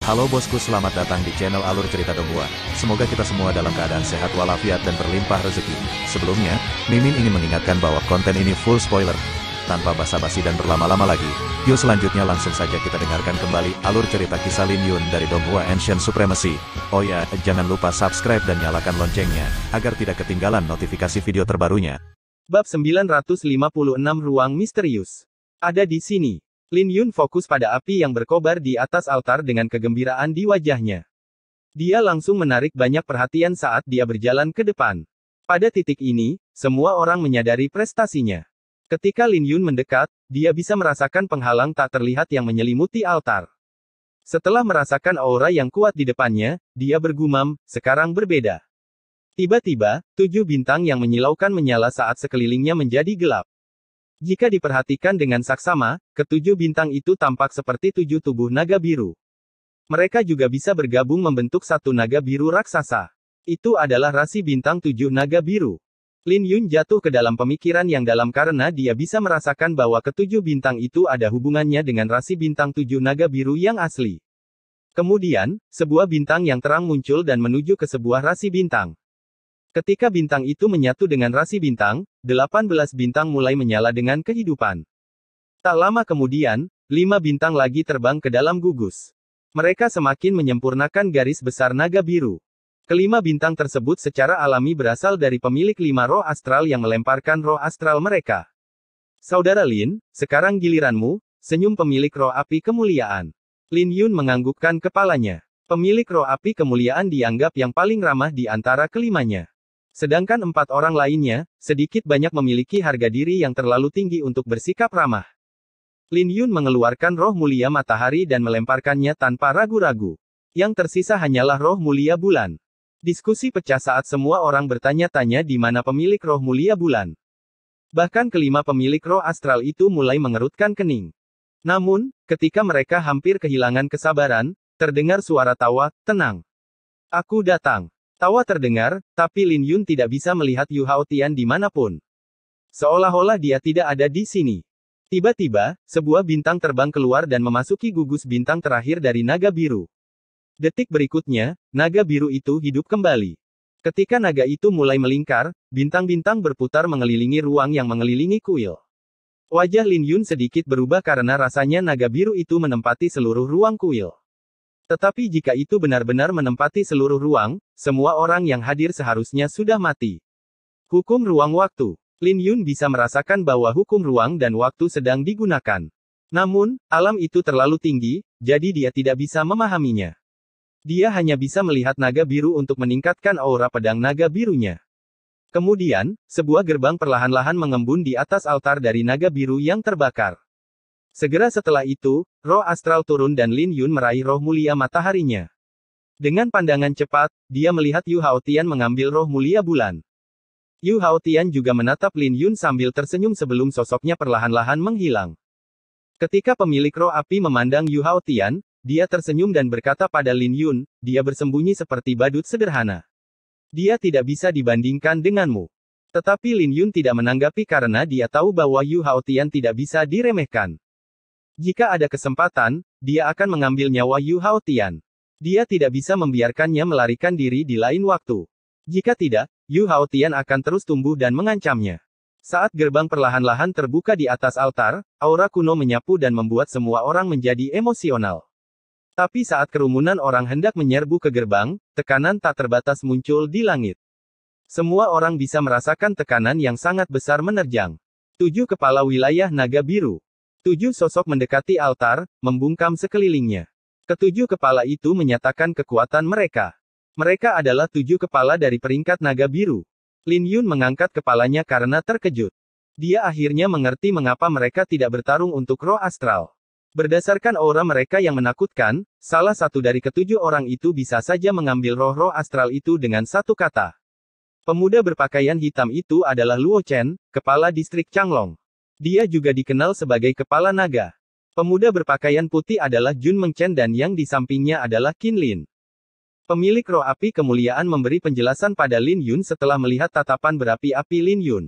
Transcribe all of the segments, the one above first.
Halo bosku, selamat datang di channel Alur Cerita Donghua. Semoga kita semua dalam keadaan sehat walafiat dan berlimpah rezeki. Sebelumnya, Mimin ingin mengingatkan bahwa konten ini full spoiler. Tanpa basa-basi dan berlama-lama lagi, yuk selanjutnya langsung saja kita dengarkan kembali alur cerita kisah Lin Yun dari Donghua Ancient Supremacy. Oh ya, jangan lupa subscribe dan nyalakan loncengnya, agar tidak ketinggalan notifikasi video terbarunya. Bab 956 Ruang Misterius. Ada di sini. Lin Yun fokus pada api yang berkobar di atas altar dengan kegembiraan di wajahnya. Dia langsung menarik banyak perhatian saat dia berjalan ke depan. Pada titik ini, semua orang menyadari prestasinya. Ketika Lin Yun mendekat, dia bisa merasakan penghalang tak terlihat yang menyelimuti altar. Setelah merasakan aura yang kuat di depannya, dia bergumam, sekarang berbeda. Tiba-tiba, 7 bintang yang menyilaukan menyala saat sekelilingnya menjadi gelap. Jika diperhatikan dengan saksama, ke-7 bintang itu tampak seperti 7 tubuh naga biru. Mereka juga bisa bergabung membentuk satu naga biru raksasa. Itu adalah rasi bintang 7 naga biru. Lin Yun jatuh ke dalam pemikiran yang dalam karena dia bisa merasakan bahwa ke-7 bintang itu ada hubungannya dengan rasi bintang 7 naga biru yang asli. Kemudian, sebuah bintang yang terang muncul dan menuju ke sebuah rasi bintang. Ketika bintang itu menyatu dengan rasi bintang, 18 bintang mulai menyala dengan kehidupan. Tak lama kemudian, 5 bintang lagi terbang ke dalam gugus. Mereka semakin menyempurnakan garis besar naga biru. Kelima bintang tersebut secara alami berasal dari pemilik 5 roh astral yang melemparkan roh astral mereka. Saudara Lin, sekarang giliranmu, senyum pemilik roh api kemuliaan. Lin Yun menganggukkan kepalanya. Pemilik roh api kemuliaan dianggap yang paling ramah di antara kelimanya. Sedangkan 4 orang lainnya, sedikit banyak memiliki harga diri yang terlalu tinggi untuk bersikap ramah. Lin Yun mengeluarkan roh mulia matahari dan melemparkannya tanpa ragu-ragu. Yang tersisa hanyalah roh mulia bulan. Diskusi pecah saat semua orang bertanya-tanya di mana pemilik roh mulia bulan. Bahkan kelima pemilik roh astral itu mulai mengerutkan kening. Namun, ketika mereka hampir kehilangan kesabaran, terdengar suara tawa, "Tenang. Aku datang." Tawa terdengar, tapi Lin Yun tidak bisa melihat Yu Haotian dimanapun. Seolah-olah dia tidak ada di sini. Tiba-tiba, sebuah bintang terbang keluar dan memasuki gugus bintang terakhir dari naga biru. Detik berikutnya, naga biru itu hidup kembali. Ketika naga itu mulai melingkar, bintang-bintang berputar mengelilingi ruang yang mengelilingi kuil. Wajah Lin Yun sedikit berubah karena rasanya naga biru itu menempati seluruh ruang kuil. Tetapi jika itu benar-benar menempati seluruh ruang, semua orang yang hadir seharusnya sudah mati. Hukum ruang waktu. Lin Yun bisa merasakan bahwa hukum ruang dan waktu sedang digunakan. Namun, alam itu terlalu tinggi, jadi dia tidak bisa memahaminya. Dia hanya bisa melihat naga biru untuk meningkatkan aura pedang naga birunya. Kemudian, sebuah gerbang perlahan-lahan mengembun di atas altar dari naga biru yang terbakar. Segera setelah itu, roh astral turun dan Lin Yun meraih roh mulia mataharinya. Dengan pandangan cepat, dia melihat Yu Haotian mengambil roh mulia bulan. Yu Haotian juga menatap Lin Yun sambil tersenyum sebelum sosoknya perlahan-lahan menghilang. Ketika pemilik roh api memandang Yu Haotian, dia tersenyum dan berkata pada Lin Yun, dia bersembunyi seperti badut sederhana. Dia tidak bisa dibandingkan denganmu. Tetapi Lin Yun tidak menanggapi karena dia tahu bahwa Yu Haotian tidak bisa diremehkan. Jika ada kesempatan, dia akan mengambil nyawa Yu Haotian. Dia tidak bisa membiarkannya melarikan diri di lain waktu. Jika tidak, Yu Haotian akan terus tumbuh dan mengancamnya. Saat gerbang perlahan-lahan terbuka di atas altar, aura kuno menyapu dan membuat semua orang menjadi emosional. Tapi saat kerumunan orang hendak menyerbu ke gerbang, tekanan tak terbatas muncul di langit. Semua orang bisa merasakan tekanan yang sangat besar menerjang. 7 kepala wilayah naga biru. 7 sosok mendekati altar, membungkam sekelilingnya. Ke-7 kepala itu menyatakan kekuatan mereka. Mereka adalah 7 kepala dari peringkat naga biru. Lin Yun mengangkat kepalanya karena terkejut. Dia akhirnya mengerti mengapa mereka tidak bertarung untuk roh astral. Berdasarkan aura mereka yang menakutkan, salah satu dari ke-7 orang itu bisa saja mengambil roh-roh astral itu dengan satu kata. Pemuda berpakaian hitam itu adalah Luo Chen, kepala distrik Changlong. Dia juga dikenal sebagai kepala naga. Pemuda berpakaian putih adalah Jun Mengchen dan yang di sampingnya adalah Qin Lin. Pemilik roh api kemuliaan memberi penjelasan pada Lin Yun setelah melihat tatapan berapi-api Lin Yun.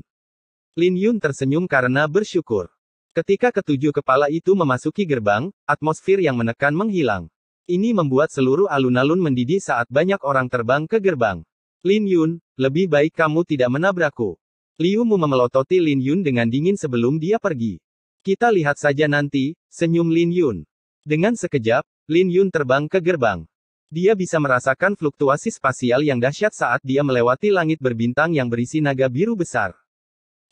Lin Yun tersenyum karena bersyukur. Ketika ke-7 kepala itu memasuki gerbang, atmosfer yang menekan menghilang. Ini membuat seluruh alun-alun mendidih saat banyak orang terbang ke gerbang. Lin Yun, lebih baik kamu tidak menabrakku. Liu Mu memelototi Lin Yun dengan dingin sebelum dia pergi. Kita lihat saja nanti, senyum Lin Yun. Dengan sekejap, Lin Yun terbang ke gerbang. Dia bisa merasakan fluktuasi spasial yang dahsyat saat dia melewati langit berbintang yang berisi naga biru besar.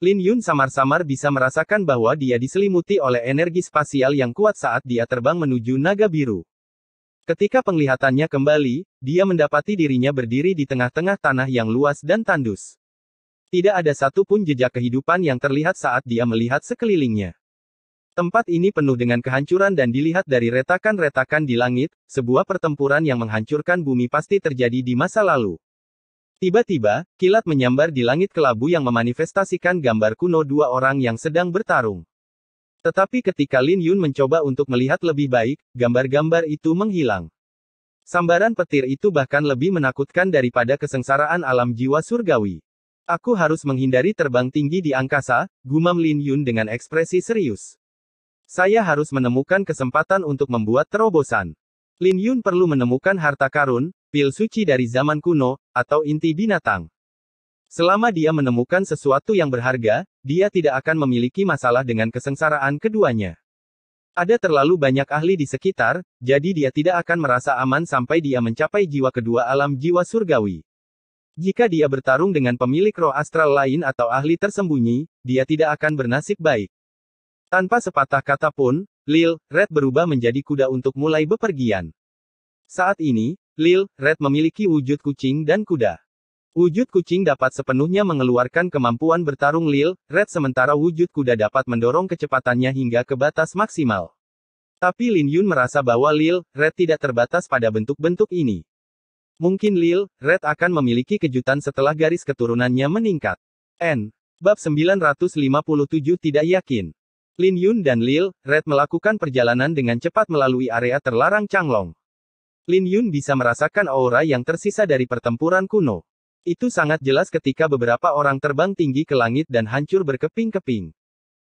Lin Yun samar-samar bisa merasakan bahwa dia diselimuti oleh energi spasial yang kuat saat dia terbang menuju naga biru. Ketika penglihatannya kembali, dia mendapati dirinya berdiri di tengah-tengah tanah yang luas dan tandus. Tidak ada satupun jejak kehidupan yang terlihat saat dia melihat sekelilingnya. Tempat ini penuh dengan kehancuran dan dilihat dari retakan-retakan di langit, sebuah pertempuran yang menghancurkan bumi pasti terjadi di masa lalu. Tiba-tiba, kilat menyambar di langit kelabu yang memanifestasikan gambar kuno dua orang yang sedang bertarung. Tetapi ketika Lin Yun mencoba untuk melihat lebih baik, gambar-gambar itu menghilang. Sambaran petir itu bahkan lebih menakutkan daripada kesengsaraan alam jiwa surgawi. Aku harus menghindari terbang tinggi di angkasa, gumam Lin Yun dengan ekspresi serius. Saya harus menemukan kesempatan untuk membuat terobosan. Lin Yun perlu menemukan harta karun, pil suci dari zaman kuno, atau inti binatang. Selama dia menemukan sesuatu yang berharga, dia tidak akan memiliki masalah dengan kesengsaraan keduanya. Ada terlalu banyak ahli di sekitar, jadi dia tidak akan merasa aman sampai dia mencapai jiwa kedua alam jiwa surgawi. Jika dia bertarung dengan pemilik roh astral lain atau ahli tersembunyi, dia tidak akan bernasib baik. Tanpa sepatah kata pun, Lil Red berubah menjadi kuda untuk mulai bepergian. Saat ini, Lil Red memiliki wujud kucing dan kuda. Wujud kucing dapat sepenuhnya mengeluarkan kemampuan bertarung Lil Red sementara wujud kuda dapat mendorong kecepatannya hingga ke batas maksimal. Tapi Lin Yun merasa bahwa Lil Red tidak terbatas pada bentuk-bentuk ini. Mungkin Lil Red akan memiliki kejutan setelah garis keturunannya meningkat. Bab 957 tidak yakin. Lin Yun dan Lil Red melakukan perjalanan dengan cepat melalui area terlarang Changlong. Lin Yun bisa merasakan aura yang tersisa dari pertempuran kuno. Itu sangat jelas ketika beberapa orang terbang tinggi ke langit dan hancur berkeping-keping.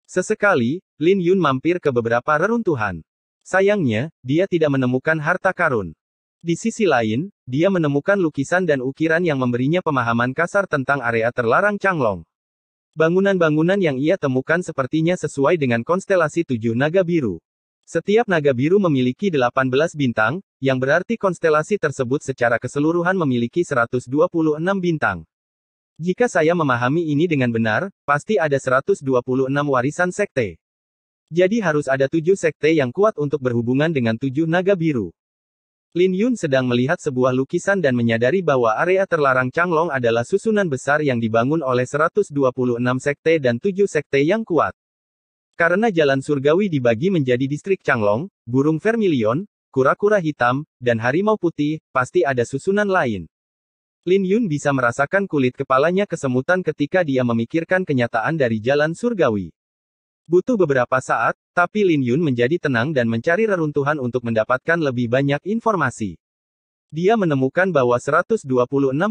Sesekali, Lin Yun mampir ke beberapa reruntuhan. Sayangnya, dia tidak menemukan harta karun. Di sisi lain, dia menemukan lukisan dan ukiran yang memberinya pemahaman kasar tentang area terlarang Changlong. Bangunan-bangunan yang ia temukan sepertinya sesuai dengan konstelasi 7 naga biru. Setiap naga biru memiliki 18 bintang, yang berarti konstelasi tersebut secara keseluruhan memiliki 126 bintang. Jika saya memahami ini dengan benar, pasti ada 126 warisan sekte. Jadi harus ada 7 sekte yang kuat untuk berhubungan dengan 7 naga biru. Lin Yun sedang melihat sebuah lukisan dan menyadari bahwa area terlarang Changlong adalah susunan besar yang dibangun oleh 126 sekte dan 7 sekte yang kuat. Karena jalan surgawi dibagi menjadi distrik Changlong, burung vermilion, kura-kura hitam, dan harimau putih, pasti ada susunan lain. Lin Yun bisa merasakan kulit kepalanya kesemutan ketika dia memikirkan kenyataan dari jalan surgawi. Butuh beberapa saat, tapi Lin Yun menjadi tenang dan mencari reruntuhan untuk mendapatkan lebih banyak informasi. Dia menemukan bahwa 126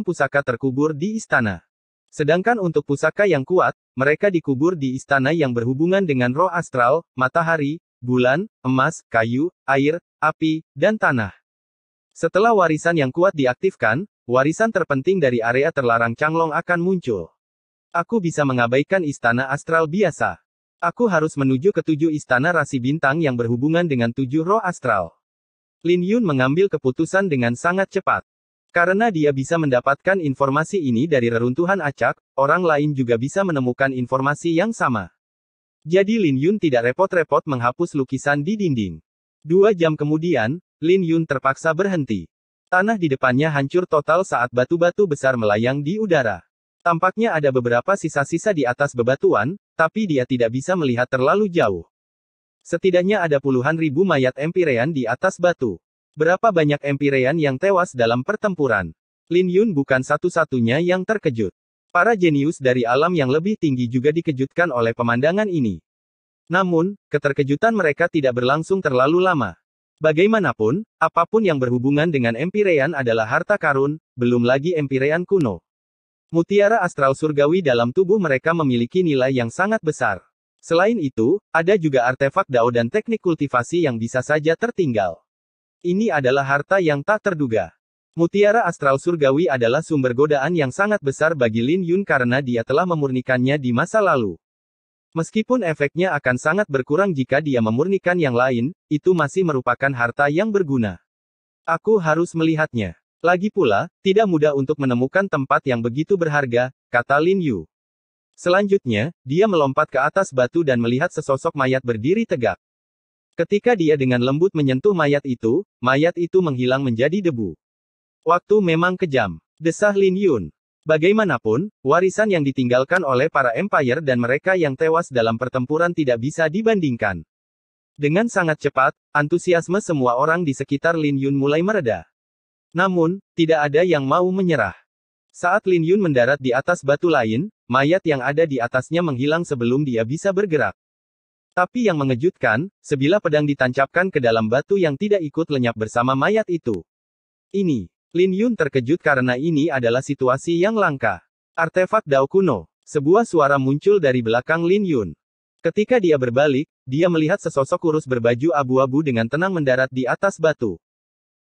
pusaka terkubur di istana. Sedangkan untuk pusaka yang kuat, mereka dikubur di istana yang berhubungan dengan roh astral, matahari, bulan, emas, kayu, air, api, dan tanah. Setelah warisan yang kuat diaktifkan, warisan terpenting dari area terlarang Changlong akan muncul. Aku bisa mengabaikan istana astral biasa. Aku harus menuju ke 7 istana rasi bintang yang berhubungan dengan 7 roh astral. Lin Yun mengambil keputusan dengan sangat cepat. Karena dia bisa mendapatkan informasi ini dari reruntuhan acak, orang lain juga bisa menemukan informasi yang sama. Jadi Lin Yun tidak repot-repot menghapus lukisan di dinding. 2 jam kemudian, Lin Yun terpaksa berhenti. Tanah di depannya hancur total saat batu-batu besar melayang di udara. Tampaknya ada beberapa sisa-sisa di atas bebatuan, tapi dia tidak bisa melihat terlalu jauh. Setidaknya ada puluhan ribu mayat Empirean di atas batu. Berapa banyak Empirean yang tewas dalam pertempuran? Lin Yun bukan satu-satunya yang terkejut. Para jenius dari alam yang lebih tinggi juga dikejutkan oleh pemandangan ini. Namun, keterkejutan mereka tidak berlangsung terlalu lama. Bagaimanapun, apapun yang berhubungan dengan Empirean adalah harta karun, belum lagi Empirean kuno. Mutiara astral surgawi dalam tubuh mereka memiliki nilai yang sangat besar. Selain itu, ada juga artefak Dao dan teknik kultivasi yang bisa saja tertinggal. Ini adalah harta yang tak terduga. Mutiara astral surgawi adalah sumber godaan yang sangat besar bagi Lin Yun karena dia telah memurnikannya di masa lalu. Meskipun efeknya akan sangat berkurang jika dia memurnikan yang lain, itu masih merupakan harta yang berguna. Aku harus melihatnya. Lagi pula, tidak mudah untuk menemukan tempat yang begitu berharga, kata Lin Yu. Selanjutnya, dia melompat ke atas batu dan melihat sesosok mayat berdiri tegak. Ketika dia dengan lembut menyentuh mayat itu menghilang menjadi debu. Waktu memang kejam, desah Lin Yun. Bagaimanapun, warisan yang ditinggalkan oleh para Empire dan mereka yang tewas dalam pertempuran tidak bisa dibandingkan. Dengan sangat cepat, antusiasme semua orang di sekitar Lin Yun mulai mereda. Namun, tidak ada yang mau menyerah. Saat Lin Yun mendarat di atas batu lain, mayat yang ada di atasnya menghilang sebelum dia bisa bergerak. Tapi yang mengejutkan, sebilah pedang ditancapkan ke dalam batu yang tidak ikut lenyap bersama mayat itu. Ini. Lin Yun terkejut karena ini adalah situasi yang langka. Artefak Dao kuno. Sebuah suara muncul dari belakang Lin Yun. Ketika dia berbalik, dia melihat sesosok kurus berbaju abu-abu dengan tenang mendarat di atas batu.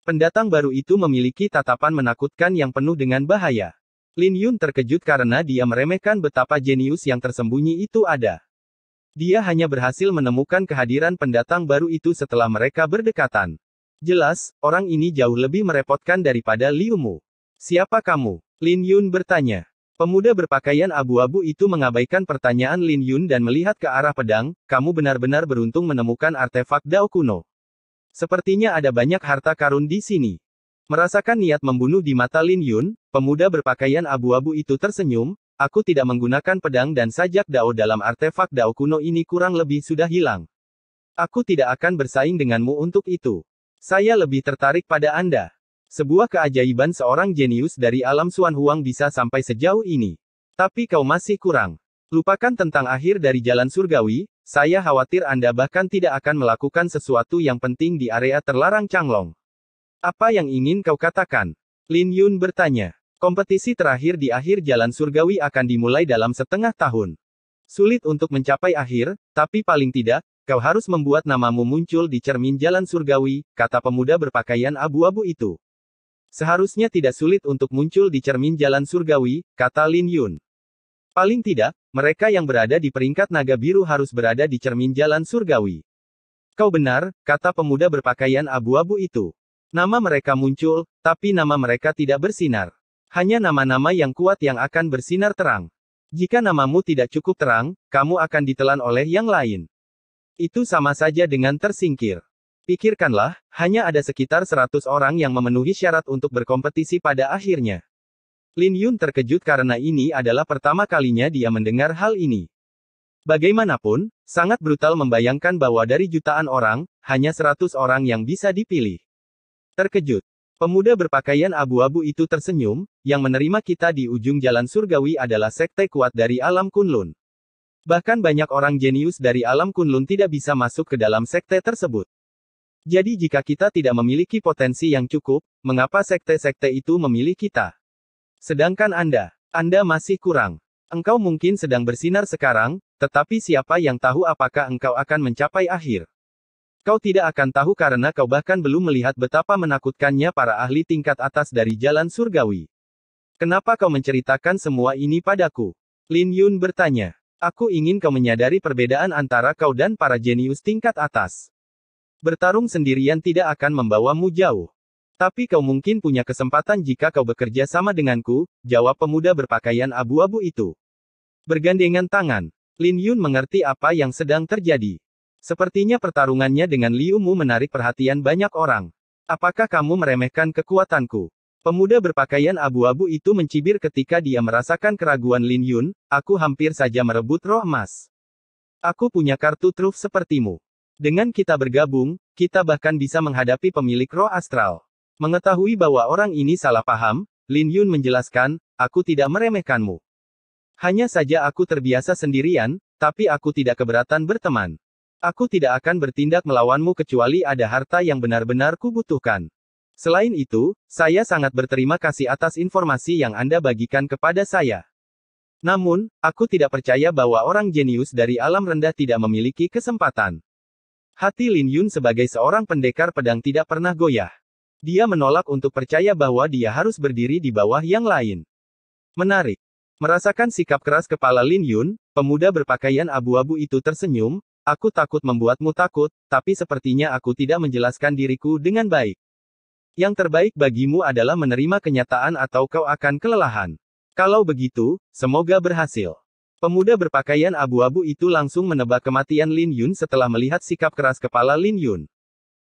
Pendatang baru itu memiliki tatapan menakutkan yang penuh dengan bahaya. Lin Yun terkejut karena dia meremehkan betapa jenius yang tersembunyi itu ada. Dia hanya berhasil menemukan kehadiran pendatang baru itu setelah mereka berdekatan. Jelas, orang ini jauh lebih merepotkan daripada Liu Mu. Siapa kamu? Lin Yun bertanya. Pemuda berpakaian abu-abu itu mengabaikan pertanyaan Lin Yun dan melihat ke arah pedang. Kamu benar-benar beruntung menemukan artefak Dao kuno. Sepertinya ada banyak harta karun di sini. Merasakan niat membunuh di mata Lin Yun, pemuda berpakaian abu-abu itu tersenyum. Aku tidak menggunakan pedang dan sajak Dao dalam artefak Dao kuno ini kurang lebih sudah hilang. Aku tidak akan bersaing denganmu untuk itu. Saya lebih tertarik pada Anda. Sebuah keajaiban seorang jenius dari alam Xuan Huang bisa sampai sejauh ini. Tapi kau masih kurang. Lupakan tentang akhir dari jalan surgawi, saya khawatir Anda bahkan tidak akan melakukan sesuatu yang penting di area terlarang Changlong. Apa yang ingin kau katakan? Lin Yun bertanya. Kompetisi terakhir di akhir jalan surgawi akan dimulai dalam setengah tahun. Sulit untuk mencapai akhir, tapi paling tidak, kau harus membuat namamu muncul di cermin jalan surgawi, kata pemuda berpakaian abu-abu itu. Seharusnya tidak sulit untuk muncul di cermin jalan surgawi, kata Lin Yun. Paling tidak, mereka yang berada di peringkat naga biru harus berada di cermin jalan surgawi. Kau benar, kata pemuda berpakaian abu-abu itu. Nama mereka muncul, tapi nama mereka tidak bersinar. Hanya nama-nama yang kuat yang akan bersinar terang. Jika namamu tidak cukup terang, kamu akan ditelan oleh yang lain. Itu sama saja dengan tersingkir. Pikirkanlah, hanya ada sekitar 100 orang yang memenuhi syarat untuk berkompetisi pada akhirnya. Lin Yun terkejut karena ini adalah pertama kalinya dia mendengar hal ini. Bagaimanapun, sangat brutal membayangkan bahwa dari jutaan orang, hanya 100 orang yang bisa dipilih. Terkejut. Pemuda berpakaian abu-abu itu tersenyum, yang menerima kita di ujung jalan surgawi adalah sekte kuat dari alam Kunlun. Bahkan banyak orang jenius dari alam Kunlun tidak bisa masuk ke dalam sekte tersebut. Jadi jika kita tidak memiliki potensi yang cukup, mengapa sekte-sekte itu memilih kita? Sedangkan Anda masih kurang. Engkau mungkin sedang bersinar sekarang, tetapi siapa yang tahu apakah engkau akan mencapai akhir? Kau tidak akan tahu karena kau bahkan belum melihat betapa menakutkannya para ahli tingkat atas dari jalan surgawi. Kenapa kau menceritakan semua ini padaku? Lin Yun bertanya. Aku ingin kau menyadari perbedaan antara kau dan para jenius tingkat atas. Bertarung sendirian tidak akan membawamu jauh. Tapi kau mungkin punya kesempatan jika kau bekerja sama denganku, jawab pemuda berpakaian abu-abu itu. Bergandengan tangan, Lin Yun mengerti apa yang sedang terjadi. Sepertinya pertarungannya dengan Liu Mu menarik perhatian banyak orang. Apakah kamu meremehkan kekuatanku? Pemuda berpakaian abu-abu itu mencibir ketika dia merasakan keraguan Lin Yun, aku hampir saja merebut roh emas. Aku punya kartu truf sepertimu. Dengan kita bergabung, kita bahkan bisa menghadapi pemilik roh astral. Mengetahui bahwa orang ini salah paham, Lin Yun menjelaskan, aku tidak meremehkanmu. Hanya saja aku terbiasa sendirian, tapi aku tidak keberatan berteman. Aku tidak akan bertindak melawanmu kecuali ada harta yang benar-benar kubutuhkan. Selain itu, saya sangat berterima kasih atas informasi yang Anda bagikan kepada saya. Namun, aku tidak percaya bahwa orang jenius dari alam rendah tidak memiliki kesempatan. Hati Lin Yun sebagai seorang pendekar pedang tidak pernah goyah. Dia menolak untuk percaya bahwa dia harus berdiri di bawah yang lain. Menarik. Merasakan sikap keras kepala Lin Yun, pemuda berpakaian abu-abu itu tersenyum, aku takut membuatmu takut, tapi sepertinya aku tidak menjelaskan diriku dengan baik. Yang terbaik bagimu adalah menerima kenyataan atau kau akan kelelahan. Kalau begitu, semoga berhasil. Pemuda berpakaian abu-abu itu langsung menebak kematian Lin Yun setelah melihat sikap keras kepala Lin Yun.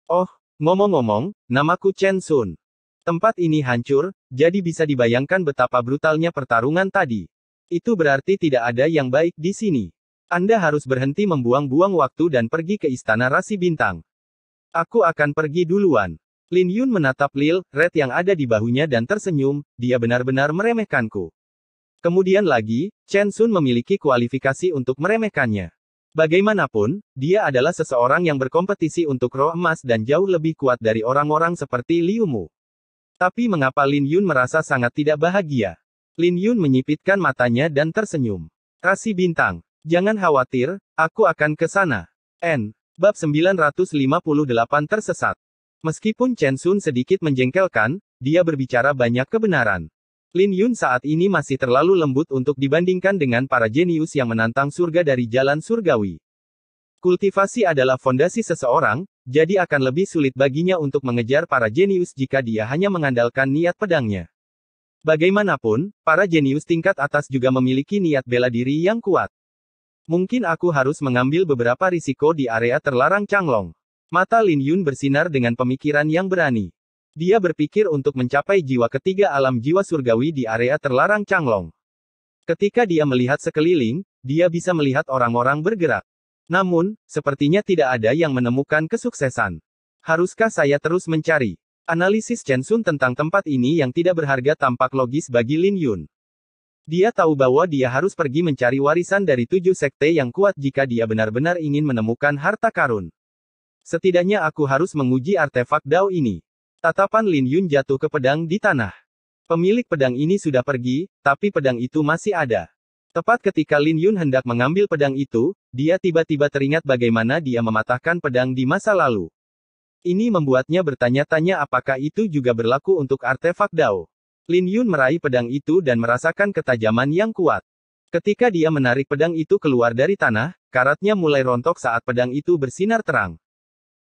Oh, ngomong-ngomong, namaku Chen Sun. Tempat ini hancur, jadi bisa dibayangkan betapa brutalnya pertarungan tadi. Itu berarti tidak ada yang baik di sini. Anda harus berhenti membuang-buang waktu dan pergi ke Istana Rasi Bintang. Aku akan pergi duluan. Lin Yun menatap Lil Red yang ada di bahunya dan tersenyum, dia benar-benar meremehkanku. Kemudian lagi, Chen Sun memiliki kualifikasi untuk meremehkannya. Bagaimanapun, dia adalah seseorang yang berkompetisi untuk roh emas dan jauh lebih kuat dari orang-orang seperti Liu Mu. Tapi mengapa Lin Yun merasa sangat tidak bahagia? Lin Yun menyipitkan matanya dan tersenyum. Rasi Bintang, jangan khawatir, aku akan ke sana. Bab 958 tersesat. Meskipun Chen Sun sedikit menjengkelkan, dia berbicara banyak kebenaran. Lin Yun saat ini masih terlalu lembut untuk dibandingkan dengan para jenius yang menantang surga dari jalan surgawi. Kultivasi adalah fondasi seseorang, jadi akan lebih sulit baginya untuk mengejar para jenius jika dia hanya mengandalkan niat pedangnya. Bagaimanapun, para jenius tingkat atas juga memiliki niat bela diri yang kuat. Mungkin aku harus mengambil beberapa risiko di area terlarang Changlong. Mata Lin Yun bersinar dengan pemikiran yang berani. Dia berpikir untuk mencapai jiwa ketiga alam jiwa surgawi di area terlarang Changlong. Ketika dia melihat sekeliling, dia bisa melihat orang-orang bergerak. Namun, sepertinya tidak ada yang menemukan kesuksesan. Haruskah saya terus mencari? Analisis Chen Sun tentang tempat ini yang tidak berharga tampak logis bagi Lin Yun. Dia tahu bahwa dia harus pergi mencari warisan dari 7 sekte yang kuat jika dia benar-benar ingin menemukan harta karun. Setidaknya aku harus menguji artefak Dao ini. Tatapan Lin Yun jatuh ke pedang di tanah. Pemilik pedang ini sudah pergi, tapi pedang itu masih ada. Tepat ketika Lin Yun hendak mengambil pedang itu, dia tiba-tiba teringat bagaimana dia mematahkan pedang di masa lalu. Ini membuatnya bertanya-tanya apakah itu juga berlaku untuk artefak Dao. Lin Yun meraih pedang itu dan merasakan ketajaman yang kuat. Ketika dia menarik pedang itu keluar dari tanah, karatnya mulai rontok saat pedang itu bersinar terang.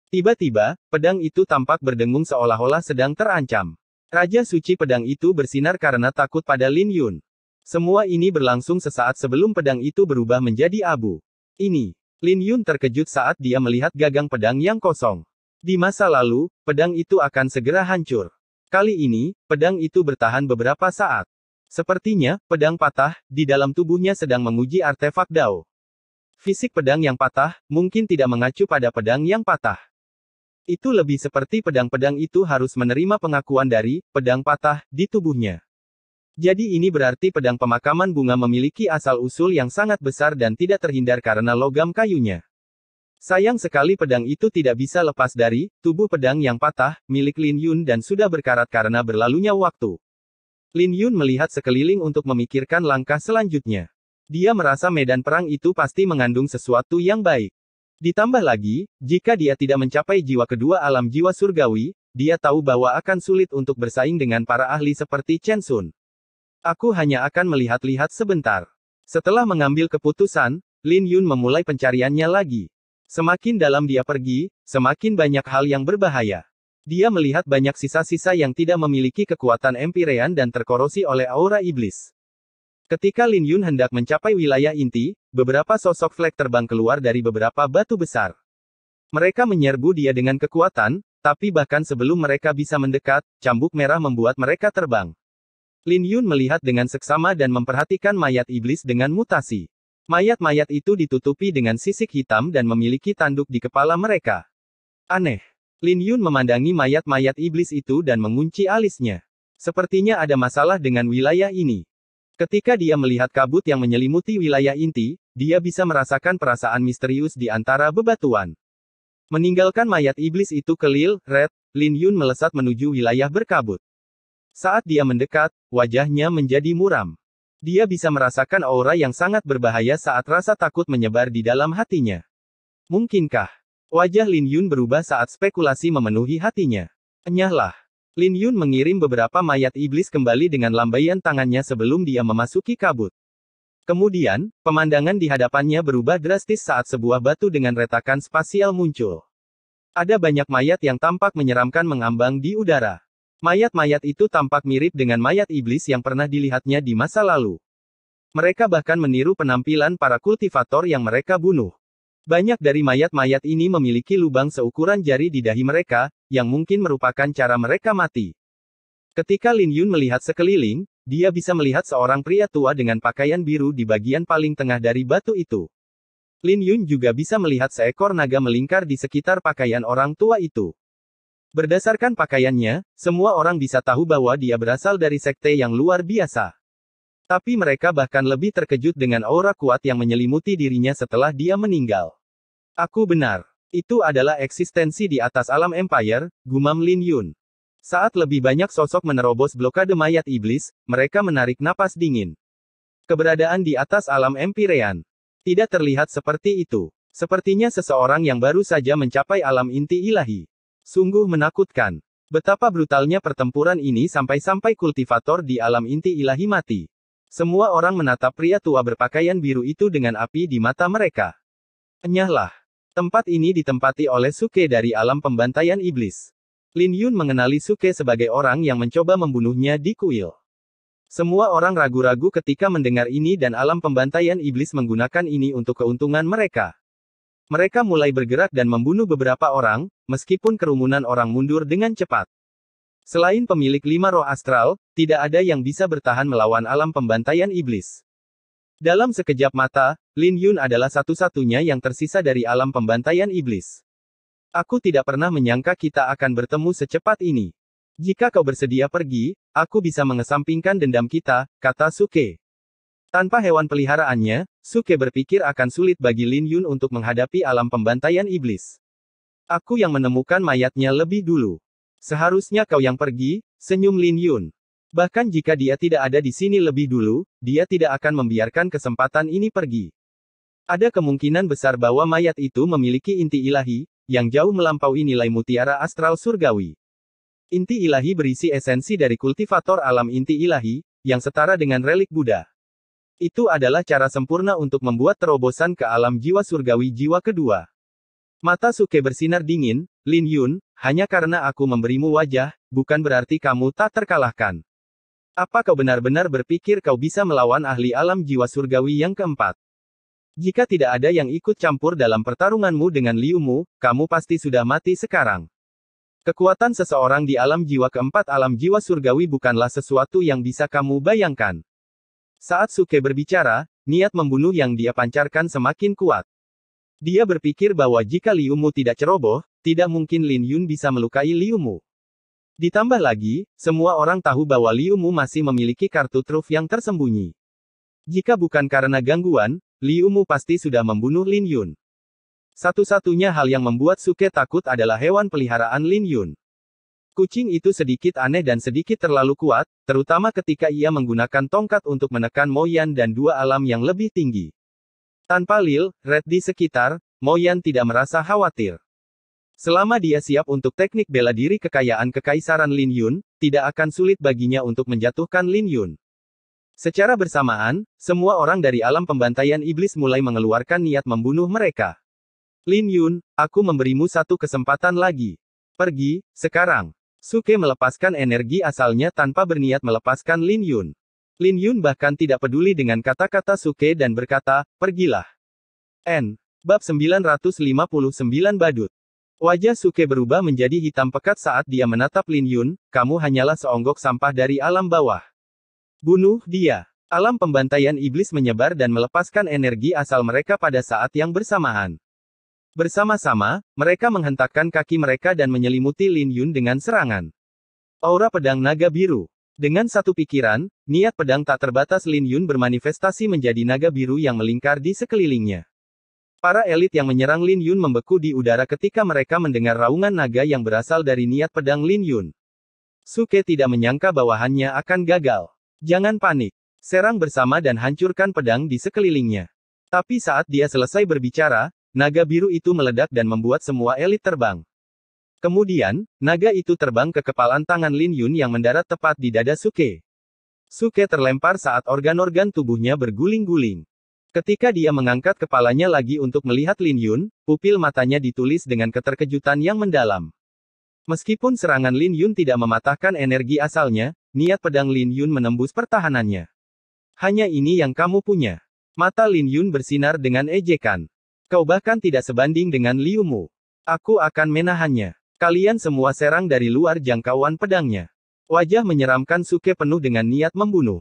Tiba-tiba, pedang itu tampak berdengung seolah-olah sedang terancam. Raja suci pedang itu bersinar karena takut pada Lin Yun. Semua ini berlangsung sesaat sebelum pedang itu berubah menjadi abu. Lin Yun terkejut saat dia melihat gagang pedang yang kosong. Di masa lalu, pedang itu akan segera hancur. Kali ini, pedang itu bertahan beberapa saat. Sepertinya, pedang patah, di dalam tubuhnya sedang menguji artefak Dao. Fisik pedang yang patah, mungkin tidak mengacu pada pedang yang patah. Itu lebih seperti pedang-pedang itu harus menerima pengakuan dari pedang patah di tubuhnya. Jadi ini berarti pedang pemakaman bunga memiliki asal-usul yang sangat besar dan tidak terhindar karena logam kayunya. Sayang sekali pedang itu tidak bisa lepas dari tubuh pedang yang patah, milik Lin Yun dan sudah berkarat karena berlalunya waktu. Lin Yun melihat sekeliling untuk memikirkan langkah selanjutnya. Dia merasa medan perang itu pasti mengandung sesuatu yang baik. Ditambah lagi, jika dia tidak mencapai jiwa kedua alam jiwa surgawi, dia tahu bahwa akan sulit untuk bersaing dengan para ahli seperti Chen Sun. Aku hanya akan melihat-lihat sebentar. Setelah mengambil keputusan, Lin Yun memulai pencariannya lagi. Semakin dalam dia pergi, semakin banyak hal yang berbahaya. Dia melihat banyak sisa-sisa yang tidak memiliki kekuatan empirean dan terkorosi oleh aura iblis. Ketika Lin Yun hendak mencapai wilayah inti, beberapa sosok flek terbang keluar dari beberapa batu besar. Mereka menyerbu dia dengan kekuatan, tapi bahkan sebelum mereka bisa mendekat, cambuk merah membuat mereka terbang. Lin Yun melihat dengan seksama dan memperhatikan mayat iblis dengan mutasi. Mayat-mayat itu ditutupi dengan sisik hitam dan memiliki tanduk di kepala mereka. Aneh. Lin Yun memandangi mayat-mayat iblis itu dan mengunci alisnya. Sepertinya ada masalah dengan wilayah ini. Ketika dia melihat kabut yang menyelimuti wilayah inti, dia bisa merasakan perasaan misterius di antara bebatuan. Meninggalkan mayat iblis itu ke Lil Red, Lin Yun melesat menuju wilayah berkabut. Saat dia mendekat, wajahnya menjadi muram. Dia bisa merasakan aura yang sangat berbahaya saat rasa takut menyebar di dalam hatinya. Mungkinkah Wajah Lin Yun berubah saat spekulasi memenuhi hatinya. Enyahlah. Lin Yun mengirim beberapa mayat iblis kembali dengan lambaian tangannya sebelum dia memasuki kabut. Kemudian, pemandangan di hadapannya berubah drastis saat sebuah batu dengan retakan spasial muncul. Ada banyak mayat yang tampak menyeramkan mengambang di udara. Mayat-mayat itu tampak mirip dengan mayat iblis yang pernah dilihatnya di masa lalu. Mereka bahkan meniru penampilan para kultivator yang mereka bunuh. Banyak dari mayat-mayat ini memiliki lubang seukuran jari di dahi mereka, yang mungkin merupakan cara mereka mati. Ketika Lin Yun melihat sekeliling, dia bisa melihat seorang pria tua dengan pakaian biru di bagian paling tengah dari batu itu. Lin Yun juga bisa melihat seekor naga melingkar di sekitar pakaian orang tua itu. Berdasarkan pakaiannya, semua orang bisa tahu bahwa dia berasal dari sekte yang luar biasa. Tapi mereka bahkan lebih terkejut dengan aura kuat yang menyelimuti dirinya setelah dia meninggal. Aku benar. Itu adalah eksistensi di atas alam Empire, gumam Lin Yun. Saat lebih banyak sosok menerobos blokade mayat iblis, mereka menarik napas dingin. Keberadaan di atas alam Empyrean tidak terlihat seperti itu. Sepertinya seseorang yang baru saja mencapai alam inti ilahi. Sungguh menakutkan. Betapa brutalnya pertempuran ini sampai-sampai kultivator di alam inti ilahi mati. Semua orang menatap pria tua berpakaian biru itu dengan api di mata mereka. Enyahlah. Tempat ini ditempati oleh Suke dari alam pembantaian iblis. Lin Yun mengenali Suke sebagai orang yang mencoba membunuhnya di kuil. Semua orang ragu-ragu ketika mendengar ini dan alam pembantaian iblis menggunakan ini untuk keuntungan mereka. Mereka mulai bergerak dan membunuh beberapa orang, meskipun kerumunan orang mundur dengan cepat. Selain pemilik 5 roh astral, tidak ada yang bisa bertahan melawan alam pembantaian iblis. Dalam sekejap mata, Lin Yun adalah satu-satunya yang tersisa dari alam pembantaian iblis. Aku tidak pernah menyangka kita akan bertemu secepat ini. Jika kau bersedia pergi, aku bisa mengesampingkan dendam kita, kata Suke. Tanpa hewan peliharaannya, Suke berpikir akan sulit bagi Lin Yun untuk menghadapi alam pembantaian iblis. Aku yang menemukan mayatnya lebih dulu. Seharusnya kau yang pergi, senyum Lin Yun. Bahkan jika dia tidak ada di sini lebih dulu, dia tidak akan membiarkan kesempatan ini pergi. Ada kemungkinan besar bahwa mayat itu memiliki inti ilahi, yang jauh melampaui nilai mutiara astral surgawi. Inti ilahi berisi esensi dari kultivator alam inti ilahi, yang setara dengan relik Buddha. Itu adalah cara sempurna untuk membuat terobosan ke alam jiwa surgawi jiwa kedua. Mata Suke bersinar dingin, Lin Yun, hanya karena aku memberimu wajah, bukan berarti kamu tak terkalahkan. Apa kau benar-benar berpikir kau bisa melawan ahli alam jiwa surgawi yang keempat? Jika tidak ada yang ikut campur dalam pertarunganmu dengan Liu Mu, kamu pasti sudah mati sekarang. Kekuatan seseorang di alam jiwa keempat alam jiwa surgawi bukanlah sesuatu yang bisa kamu bayangkan. Saat Suke berbicara, niat membunuh yang dia pancarkan semakin kuat. Dia berpikir bahwa jika Liu Mu tidak ceroboh, tidak mungkin Lin Yun bisa melukai Liu Mu. Ditambah lagi, semua orang tahu bahwa Liu Mu masih memiliki kartu truf yang tersembunyi. Jika bukan karena gangguan, Liu Mu pasti sudah membunuh Lin Yun. Satu-satunya hal yang membuat Suke takut adalah hewan peliharaan Lin Yun. Kucing itu sedikit aneh dan sedikit terlalu kuat, terutama ketika ia menggunakan tongkat untuk menekan Moyan dan dua alam yang lebih tinggi. Tanpa Lil, Red di sekitar, Moyan tidak merasa khawatir. Selama dia siap untuk teknik bela diri kekayaan kekaisaran Lin Yun, tidak akan sulit baginya untuk menjatuhkan Lin Yun. Secara bersamaan, semua orang dari alam pembantaian iblis mulai mengeluarkan niat membunuh mereka. Lin Yun, aku memberimu satu kesempatan lagi. Pergi, sekarang. Suke melepaskan energi asalnya tanpa berniat melepaskan Lin Yun. Lin Yun bahkan tidak peduli dengan kata-kata Suke dan berkata, pergilah. Bab 959 Badut. Wajah Suke berubah menjadi hitam pekat saat dia menatap Lin Yun, kamu hanyalah seonggok sampah dari alam bawah. Bunuh dia. Alam pembantaian iblis menyebar dan melepaskan energi asal mereka pada saat yang bersamaan. Bersama-sama, mereka menghentakkan kaki mereka dan menyelimuti Lin Yun dengan serangan. Aura pedang naga biru. Dengan satu pikiran, niat pedang tak terbatas Lin Yun bermanifestasi menjadi naga biru yang melingkar di sekelilingnya. Para elit yang menyerang Lin Yun membeku di udara ketika mereka mendengar raungan naga yang berasal dari niat pedang Lin Yun. Suke tidak menyangka bawahannya akan gagal. Jangan panik. Serang bersama dan hancurkan pedang di sekelilingnya. Tapi saat dia selesai berbicara, naga biru itu meledak dan membuat semua elit terbang. Kemudian, naga itu terbang ke kepalan tangan Lin Yun yang mendarat tepat di dada Suke. Suke terlempar saat organ-organ tubuhnya berguling-guling. Ketika dia mengangkat kepalanya lagi untuk melihat Lin Yun, pupil matanya ditulis dengan keterkejutan yang mendalam. Meskipun serangan Lin Yun tidak mematahkan energi asalnya, niat pedang Lin Yun menembus pertahanannya. Hanya ini yang kamu punya. Mata Lin Yun bersinar dengan ejekan. Kau bahkan tidak sebanding dengan Liu Mu. Aku akan menahannya. Kalian semua serang dari luar jangkauan pedangnya. Wajah menyeramkan Suke penuh dengan niat membunuh.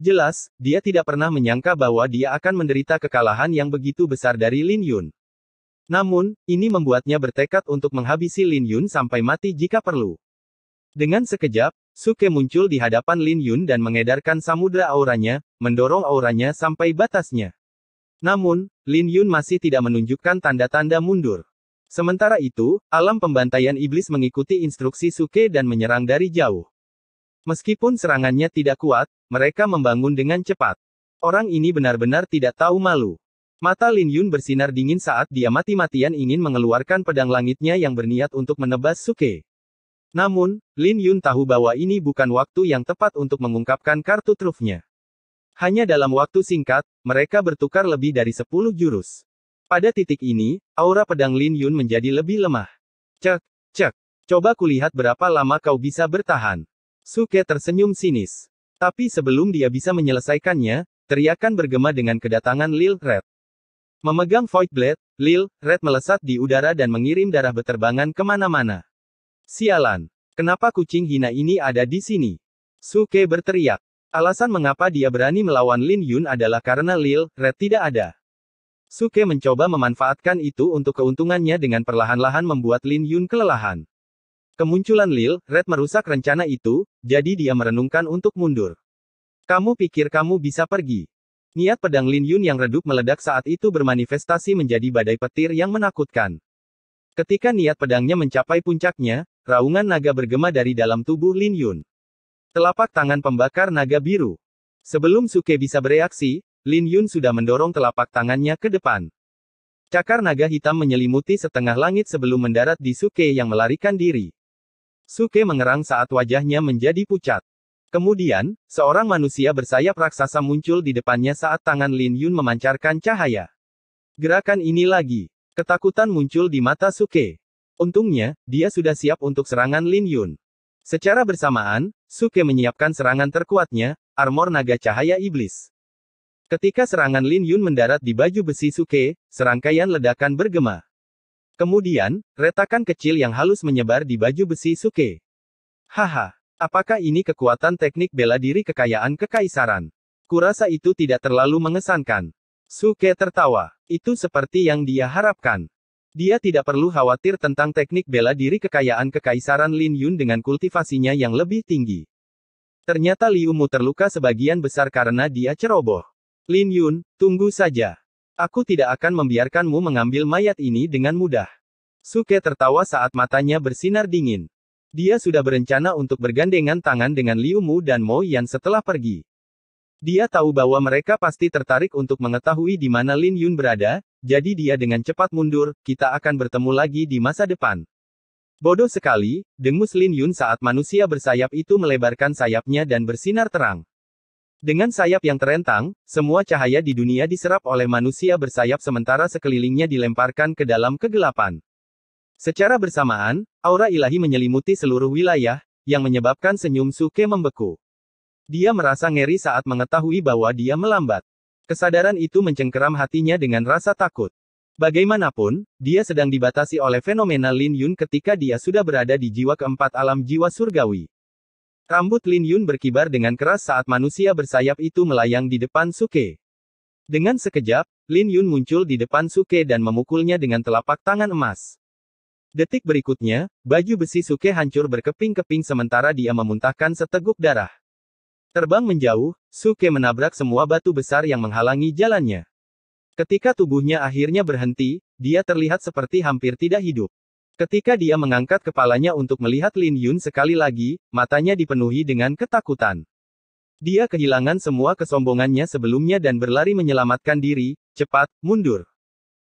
Jelas, dia tidak pernah menyangka bahwa dia akan menderita kekalahan yang begitu besar dari Lin Yun. Namun, ini membuatnya bertekad untuk menghabisi Lin Yun sampai mati jika perlu. Dengan sekejap, Suke muncul di hadapan Lin Yun dan mengedarkan samudra auranya, mendorong auranya sampai batasnya. Namun, Lin Yun masih tidak menunjukkan tanda-tanda mundur. Sementara itu, alam pembantaian iblis mengikuti instruksi Suke dan menyerang dari jauh. Meskipun serangannya tidak kuat, mereka membangun dengan cepat. Orang ini benar-benar tidak tahu malu. Mata Lin Yun bersinar dingin saat dia mati-matian ingin mengeluarkan pedang langitnya yang berniat untuk menebas Suke. Namun, Lin Yun tahu bahwa ini bukan waktu yang tepat untuk mengungkapkan kartu trufnya. Hanya dalam waktu singkat, mereka bertukar lebih dari 10 jurus. Pada titik ini, aura pedang Lin Yun menjadi lebih lemah. Cek, cek. Coba kulihat berapa lama kau bisa bertahan. Suke tersenyum sinis. Tapi sebelum dia bisa menyelesaikannya, teriakan bergema dengan kedatangan Lil Red. Memegang Void Blade, Lil Red melesat di udara dan mengirim darah beterbangan kemana-mana. Sialan. Kenapa kucing hina ini ada di sini? Suke berteriak. Alasan mengapa dia berani melawan Lin Yun adalah karena Lil Red tidak ada. Suke mencoba memanfaatkan itu untuk keuntungannya dengan perlahan-lahan membuat Lin Yun kelelahan. Kemunculan Lil Red merusak rencana itu, jadi dia merenungkan untuk mundur. Kamu pikir kamu bisa pergi? Niat pedang Lin Yun yang redup meledak saat itu bermanifestasi menjadi badai petir yang menakutkan. Ketika niat pedangnya mencapai puncaknya, raungan naga bergema dari dalam tubuh Lin Yun. Telapak tangan pembakar naga biru. Sebelum Suke bisa bereaksi, Lin Yun sudah mendorong telapak tangannya ke depan. Cakar naga hitam menyelimuti setengah langit sebelum mendarat di Suke yang melarikan diri. Suke mengerang saat wajahnya menjadi pucat. Kemudian, seorang manusia bersayap raksasa muncul di depannya saat tangan Lin Yun memancarkan cahaya. Gerakan ini lagi. Ketakutan muncul di mata Suke. Untungnya, dia sudah siap untuk serangan Lin Yun. Secara bersamaan, Suke menyiapkan serangan terkuatnya, armor naga cahaya iblis. Ketika serangan Lin Yun mendarat di baju besi Suke, serangkaian ledakan bergema. Kemudian, retakan kecil yang halus menyebar di baju besi Suke. Haha. Apakah ini kekuatan teknik bela diri kekayaan kekaisaran? Kurasa itu tidak terlalu mengesankan. Suke tertawa. Itu seperti yang dia harapkan. Dia tidak perlu khawatir tentang teknik bela diri kekayaan kekaisaran Lin Yun dengan kultivasinya yang lebih tinggi. Ternyata Liu Mu terluka sebagian besar karena dia ceroboh. Lin Yun, tunggu saja. Aku tidak akan membiarkanmu mengambil mayat ini dengan mudah. Suke tertawa saat matanya bersinar dingin. Dia sudah berencana untuk bergandengan tangan dengan Liu Mu dan Mo Yan setelah pergi. Dia tahu bahwa mereka pasti tertarik untuk mengetahui di mana Lin Yun berada, jadi dia dengan cepat mundur, kita akan bertemu lagi di masa depan. Bodoh sekali, dengus Lin Yun saat manusia bersayap itu melebarkan sayapnya dan bersinar terang. Dengan sayap yang terentang, semua cahaya di dunia diserap oleh manusia bersayap sementara sekelilingnya dilemparkan ke dalam kegelapan. Secara bersamaan, aura ilahi menyelimuti seluruh wilayah, yang menyebabkan senyum Suke membeku. Dia merasa ngeri saat mengetahui bahwa dia melambat. Kesadaran itu mencengkeram hatinya dengan rasa takut. Bagaimanapun, dia sedang dibatasi oleh fenomena Lin Yun ketika dia sudah berada di jiwa keempat alam jiwa surgawi. Rambut Lin Yun berkibar dengan keras saat manusia bersayap itu melayang di depan Suke. Dengan sekejap, Lin Yun muncul di depan Suke dan memukulnya dengan telapak tangan emas. Detik berikutnya, baju besi Suke hancur berkeping-keping sementara dia memuntahkan seteguk darah. Terbang menjauh, Suke menabrak semua batu besar yang menghalangi jalannya. Ketika tubuhnya akhirnya berhenti, dia terlihat seperti hampir tidak hidup. Ketika dia mengangkat kepalanya untuk melihat Lin Yun sekali lagi, matanya dipenuhi dengan ketakutan. Dia kehilangan semua kesombongannya sebelumnya dan berlari menyelamatkan diri, cepat, mundur.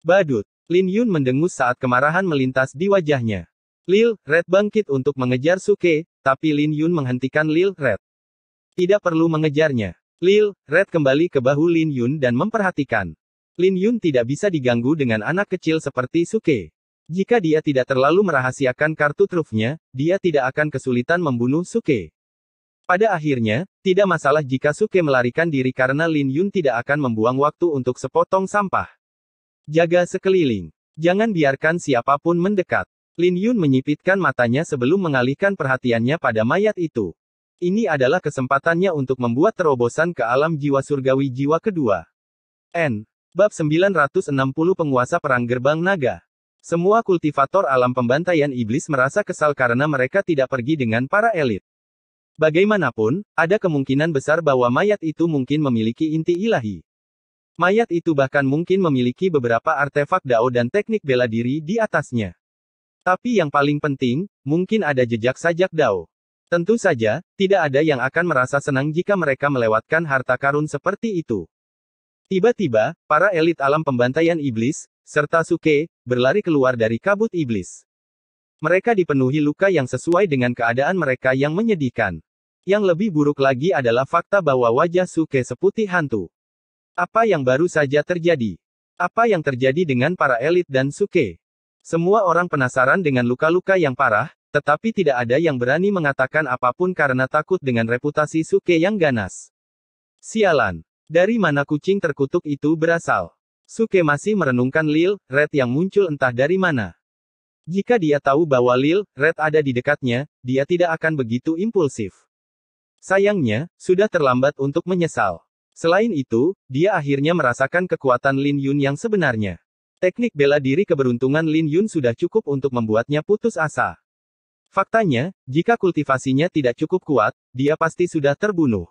Badut. Lin Yun mendengus saat kemarahan melintas di wajahnya. Lil Red bangkit untuk mengejar Suke, tapi Lin Yun menghentikan Lil Red. Tidak perlu mengejarnya. Lil Red kembali ke bahu Lin Yun dan memperhatikan. Lin Yun tidak bisa diganggu dengan anak kecil seperti Suke. Jika dia tidak terlalu merahasiakan kartu trufnya, dia tidak akan kesulitan membunuh Suke. Pada akhirnya, tidak masalah jika Suke melarikan diri karena Lin Yun tidak akan membuang waktu untuk sepotong sampah. Jaga sekeliling. Jangan biarkan siapapun mendekat. Lin Yun menyipitkan matanya sebelum mengalihkan perhatiannya pada mayat itu. Ini adalah kesempatannya untuk membuat terobosan ke alam jiwa surgawi jiwa kedua. Bab 960 Penguasa Perang Gerbang Naga. Semua kultivator alam pembantaian iblis merasa kesal karena mereka tidak pergi dengan para elit. Bagaimanapun, ada kemungkinan besar bahwa mayat itu mungkin memiliki inti ilahi. Mayat itu bahkan mungkin memiliki beberapa artefak Dao dan teknik bela diri di atasnya. Tapi yang paling penting, mungkin ada jejak sajak Dao. Tentu saja, tidak ada yang akan merasa senang jika mereka melewatkan harta karun seperti itu. Tiba-tiba, para elit alam pembantaian iblis, serta Suke, berlari keluar dari kabut iblis. Mereka dipenuhi luka yang sesuai dengan keadaan mereka yang menyedihkan. Yang lebih buruk lagi adalah fakta bahwa wajah Suke seputih hantu. Apa yang baru saja terjadi? Apa yang terjadi dengan para elit dan Suke? Semua orang penasaran dengan luka-luka yang parah, tetapi tidak ada yang berani mengatakan apapun karena takut dengan reputasi Suke yang ganas. Sialan. Dari mana kucing terkutuk itu berasal? Suke masih merenungkan Lil Red yang muncul entah dari mana. Jika dia tahu bahwa Lil Red ada di dekatnya, dia tidak akan begitu impulsif. Sayangnya, sudah terlambat untuk menyesal. Selain itu, dia akhirnya merasakan kekuatan Lin Yun yang sebenarnya. Teknik bela diri keberuntungan Lin Yun sudah cukup untuk membuatnya putus asa. Faktanya, jika kultivasinya tidak cukup kuat, dia pasti sudah terbunuh.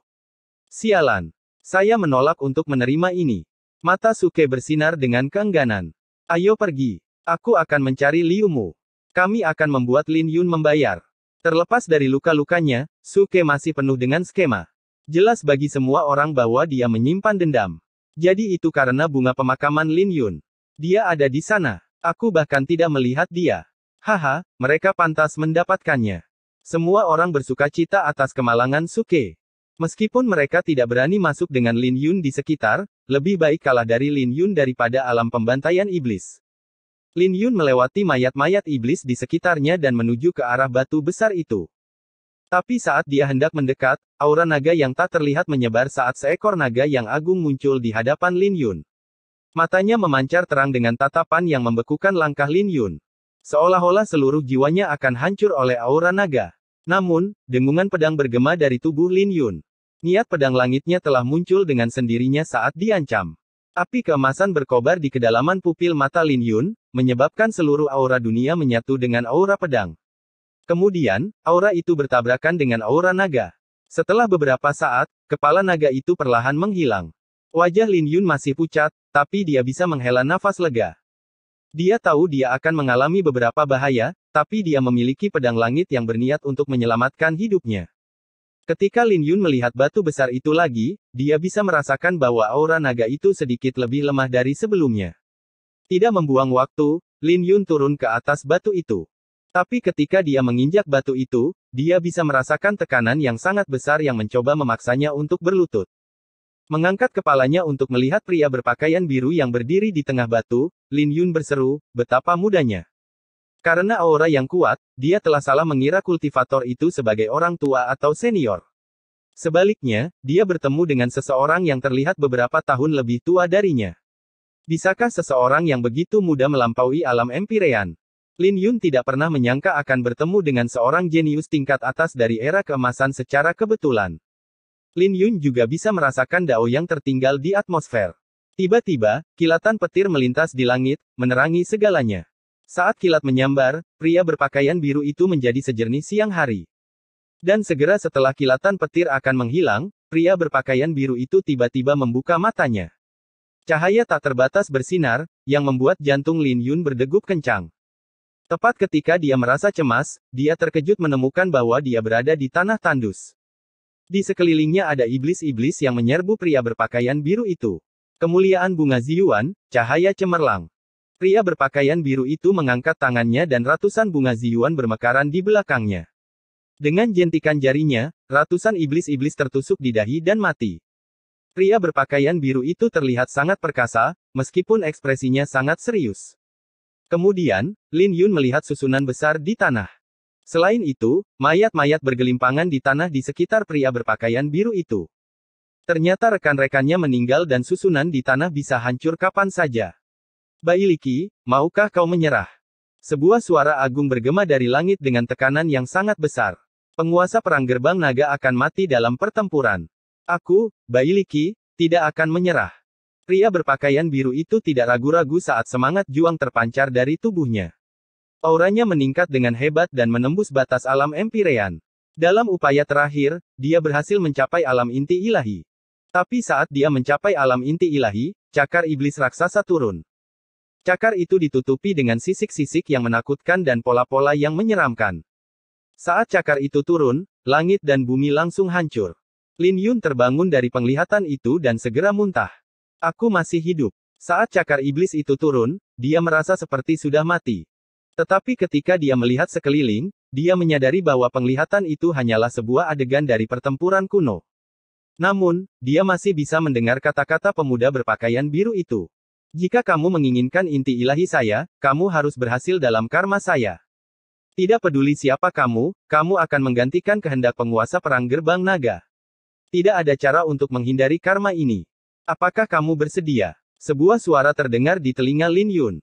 Sialan. Saya menolak untuk menerima ini. Mata Suke bersinar dengan keengganan. Ayo pergi. Aku akan mencari Liumu. Kami akan membuat Lin Yun membayar. Terlepas dari luka-lukanya, Suke masih penuh dengan skema. Jelas bagi semua orang bahwa dia menyimpan dendam. Jadi itu karena bunga pemakaman Lin Yun. Dia ada di sana. Aku bahkan tidak melihat dia. Haha, mereka pantas mendapatkannya. Semua orang bersuka cita atas kemalangan Suke. Meskipun mereka tidak berani masuk dengan Lin Yun di sekitar, lebih baik kalah dari Lin Yun daripada alam pembantaian iblis. Lin Yun melewati mayat-mayat iblis di sekitarnya dan menuju ke arah batu besar itu. Tapi saat dia hendak mendekat, aura naga yang tak terlihat menyebar saat seekor naga yang agung muncul di hadapan Lin Yun. Matanya memancar terang dengan tatapan yang membekukan langkah Lin Yun. Seolah-olah seluruh jiwanya akan hancur oleh aura naga. Namun, dengungan pedang bergema dari tubuh Lin Yun. Niat pedang langitnya telah muncul dengan sendirinya saat diancam. Api keemasan berkobar di kedalaman pupil mata Lin Yun, menyebabkan seluruh aura dunia menyatu dengan aura pedang. Kemudian, aura itu bertabrakan dengan aura naga. Setelah beberapa saat, kepala naga itu perlahan menghilang. Wajah Lin Yun masih pucat, tapi dia bisa menghela nafas lega. Dia tahu dia akan mengalami beberapa bahaya, tapi dia memiliki pedang langit yang berniat untuk menyelamatkan hidupnya. Ketika Lin Yun melihat batu besar itu lagi, dia bisa merasakan bahwa aura naga itu sedikit lebih lemah dari sebelumnya. Tidak membuang waktu, Lin Yun turun ke atas batu itu. Tapi ketika dia menginjak batu itu, dia bisa merasakan tekanan yang sangat besar yang mencoba memaksanya untuk berlutut. Mengangkat kepalanya untuk melihat pria berpakaian biru yang berdiri di tengah batu, Lin Yun berseru, betapa mudanya. Karena aura yang kuat, dia telah salah mengira kultivator itu sebagai orang tua atau senior. Sebaliknya, dia bertemu dengan seseorang yang terlihat beberapa tahun lebih tua darinya. Bisakah seseorang yang begitu muda melampaui alam Empirean? Lin Yun tidak pernah menyangka akan bertemu dengan seorang jenius tingkat atas dari era keemasan secara kebetulan. Lin Yun juga bisa merasakan Dao yang tertinggal di atmosfer. Tiba-tiba, kilatan petir melintas di langit, menerangi segalanya. Saat kilat menyambar, pria berpakaian biru itu menjadi sejernih siang hari. Dan segera setelah kilatan petir akan menghilang, pria berpakaian biru itu tiba-tiba membuka matanya. Cahaya tak terbatas bersinar, yang membuat jantung Lin Yun berdegup kencang. Tepat ketika dia merasa cemas, dia terkejut menemukan bahwa dia berada di tanah tandus. Di sekelilingnya ada iblis-iblis yang menyerbu pria berpakaian biru itu. Kemuliaan bunga Ziyuan, cahaya cemerlang. Pria berpakaian biru itu mengangkat tangannya dan ratusan bunga ziyuan bermekaran di belakangnya. Dengan jentikan jarinya, ratusan iblis-iblis tertusuk di dahi dan mati. Pria berpakaian biru itu terlihat sangat perkasa, meskipun ekspresinya sangat serius. Kemudian, Lin Yun melihat susunan besar di tanah. Selain itu, mayat-mayat bergelimpangan di tanah di sekitar pria berpakaian biru itu. Ternyata rekan-rekannya meninggal dan susunan di tanah bisa hancur kapan saja. Bailiki, maukah kau menyerah? Sebuah suara agung bergema dari langit dengan tekanan yang sangat besar. Penguasa perang gerbang naga akan mati dalam pertempuran. Aku, Bailiki, tidak akan menyerah. Pria berpakaian biru itu tidak ragu-ragu saat semangat juang terpancar dari tubuhnya. Auranya meningkat dengan hebat dan menembus batas alam Empirean. Dalam upaya terakhir, dia berhasil mencapai alam inti ilahi. Tapi saat dia mencapai alam inti ilahi, cakar iblis raksasa turun. Cakar itu ditutupi dengan sisik-sisik yang menakutkan dan pola-pola yang menyeramkan. Saat cakar itu turun, langit dan bumi langsung hancur. Lin Yun terbangun dari penglihatan itu dan segera muntah. Aku masih hidup. Saat cakar iblis itu turun, dia merasa seperti sudah mati. Tetapi ketika dia melihat sekeliling, dia menyadari bahwa penglihatan itu hanyalah sebuah adegan dari pertempuran kuno. Namun, dia masih bisa mendengar kata-kata pemuda berpakaian biru itu. Jika kamu menginginkan inti ilahi saya, kamu harus berhasil dalam karma saya. Tidak peduli siapa kamu akan menggantikan kehendak penguasa perang gerbang naga. Tidak ada cara untuk menghindari karma ini. Apakah kamu bersedia? Sebuah suara terdengar di telinga Lin Yun.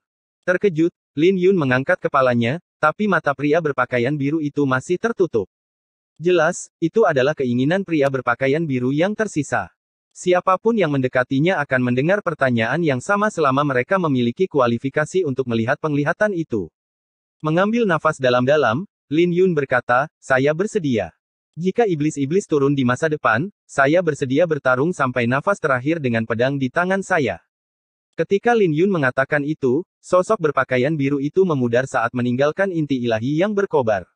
Terkejut, Lin Yun mengangkat kepalanya, tapi mata pria berpakaian biru itu masih tertutup. Jelas, itu adalah keinginan pria berpakaian biru yang tersisa. Siapapun yang mendekatinya akan mendengar pertanyaan yang sama selama mereka memiliki kualifikasi untuk melihat penglihatan itu. Mengambil nafas dalam-dalam, Lin Yun berkata, saya bersedia. Jika iblis-iblis turun di masa depan, saya bersedia bertarung sampai nafas terakhir dengan pedang di tangan saya. Ketika Lin Yun mengatakan itu, sosok berpakaian biru itu memudar saat meninggalkan inti ilahi yang berkobar.